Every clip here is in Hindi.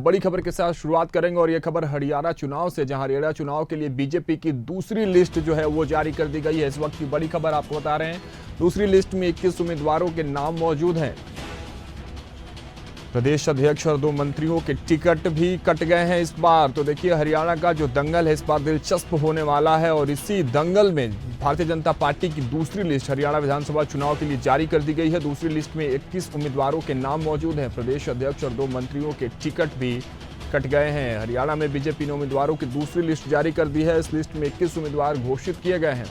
बड़ी खबर के साथ शुरुआत करेंगे और ये खबर हरियाणा चुनाव से, जहां हरियाणा चुनाव के लिए बीजेपी की दूसरी लिस्ट जो है वो जारी कर दी गई है। इस वक्त की बड़ी खबर आपको बता रहे हैं। दूसरी लिस्ट में 21 उम्मीदवारों के नाम मौजूद हैं। प्रदेश अध्यक्ष और 2 मंत्रियों के टिकट भी कट गए हैं इस बार। तो देखिए, हरियाणा का जो दंगल है इस बार दिलचस्प होने वाला है और इसी दंगल में भारतीय जनता पार्टी की दूसरी लिस्ट हरियाणा विधानसभा चुनाव के लिए जारी कर दी गई है। दूसरी लिस्ट में 21 उम्मीदवारों के नाम मौजूद हैं। प्रदेश अध्यक्ष और 2 मंत्रियों के टिकट भी कट गए हैं। हरियाणा में बीजेपी ने उम्मीदवारों की दूसरी लिस्ट जारी कर दी है। इस लिस्ट में 21 उम्मीदवार घोषित किए गए हैं।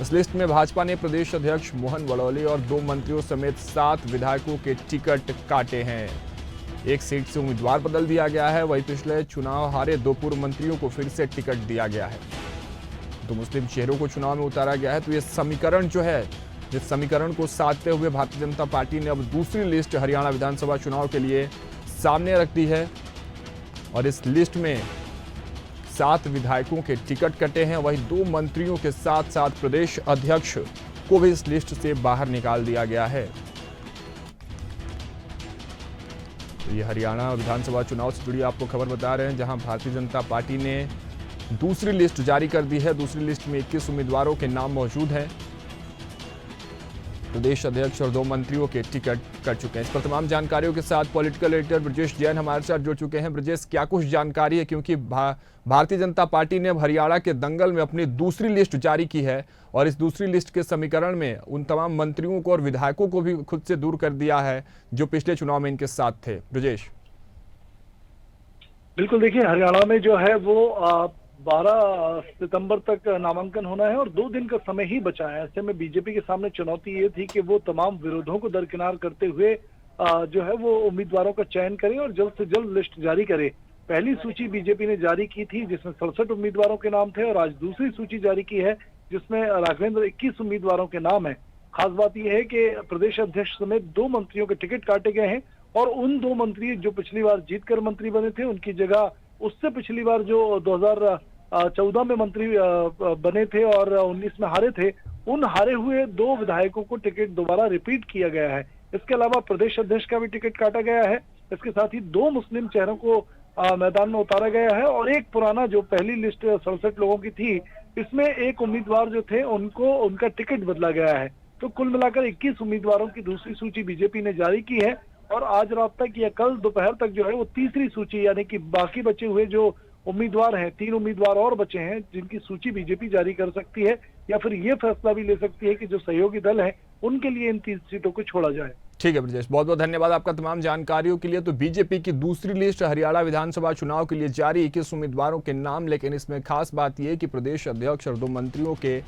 इस लिस्ट में भाजपा ने प्रदेश अध्यक्ष मोहन बड़ौली और 2 मंत्रियों समेत 7 विधायकों के टिकट काटे हैं। एक सीट से उम्मीदवार बदल दिया गया है। वहीं पिछले चुनाव हारे 2 पूर्व मंत्रियों को फिर से टिकट दिया गया है। तो मुस्लिम चेहरों को चुनाव में उतारा गया है। तो ये समीकरण जो है, जिस समीकरण को साधते हुए भारतीय जनता पार्टी ने अब दूसरी लिस्ट हरियाणा विधानसभा चुनाव के लिए सामने रख दी है और इस लिस्ट में 7 विधायकों के टिकट कटे हैं। वहीं 2 मंत्रियों के साथ साथ प्रदेश अध्यक्ष को भी इस लिस्ट से बाहर निकाल दिया गया है। तो ये हरियाणा विधानसभा चुनाव से जुड़ी आपको खबर बता रहे हैं, जहां भारतीय जनता पार्टी ने दूसरी लिस्ट जारी कर दी है। दूसरी लिस्ट में 21 उम्मीदवारों के नाम मौजूद हैं। प्रदेश अध्यक्ष और 2 मंत्रियों के टिकट कट चुके हैं। इस पर तमाम जानकारियों के साथ पॉलिटिकल एडिटर ब्रजेश जैन हमारे साथ जुड़ चुके हैं। ब्रजेश, क्या कुछ जानकारी है, क्योंकि भारतीय जनता पार्टी ने अब हरियाणा के दंगल में अपनी दूसरी लिस्ट जारी की है और इस दूसरी लिस्ट के समीकरण में उन तमाम मंत्रियों को और विधायकों को भी खुद से दूर कर दिया है जो पिछले चुनाव में इनके साथ थे। ब्रजेश। बिल्कुल, देखिए, हरियाणा में जो है वो 12 सितंबर तक नामांकन होना है और 2 दिन का समय ही बचा है। ऐसे में बीजेपी के सामने चुनौती ये थी कि वो तमाम विरोधों को दरकिनार करते हुए जो है वो उम्मीदवारों का चयन करें और जल्द से जल्द लिस्ट जारी करे। पहली सूची बीजेपी ने जारी की थी जिसमें 67 उम्मीदवारों के नाम थे और आज दूसरी सूची जारी की है जिसमें राघवेंद्र 21 उम्मीदवारों के नाम है। खास बात यह है कि प्रदेश अध्यक्ष समेत 2 मंत्रियों के टिकट काटे गए हैं और उन 2 मंत्री जो पिछली बार जीतकर मंत्री बने थे, उनकी जगह उससे पिछली बार जो 2014 में मंत्री बने थे और 19 में हारे थे, उन हारे हुए 2 विधायकों को टिकट दोबारा रिपीट किया गया है। इसके अलावा प्रदेश अध्यक्ष का भी टिकट काटा गया है। इसके साथ ही 2 मुस्लिम चेहरों को मैदान में उतारा गया है और एक पुराना, जो पहली लिस्ट 67 लोगों की थी, इसमें एक उम्मीदवार जो थे उनको उनका टिकट बदला गया है। तो कुल मिलाकर 21 उम्मीदवारों की दूसरी सूची बीजेपी ने जारी की है और आज रात तक या कल दोपहर तक जो है वो तीसरी सूची, यानी कि बाकी बचे हुए जो उम्मीदवार हैं, 3 उम्मीदवार और बचे हैं जिनकी सूची बीजेपी जारी कर सकती है या फिर ये फैसला भी ले सकती है कि जो सहयोगी दल है उनके लिए इन 3 सीटों को छोड़ा जाए। ठीक है ब्रजेश, बहुत बहुत धन्यवाद आपका तमाम जानकारियों के लिए। तो बीजेपी की दूसरी लिस्ट हरियाणा विधानसभा चुनाव के लिए जारी, 21 उम्मीदवारों के नाम, लेकिन इसमें खास बात यह कि प्रदेश अध्यक्ष और 2 मंत्रियों के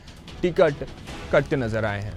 टिकट कटते नजर आए हैं।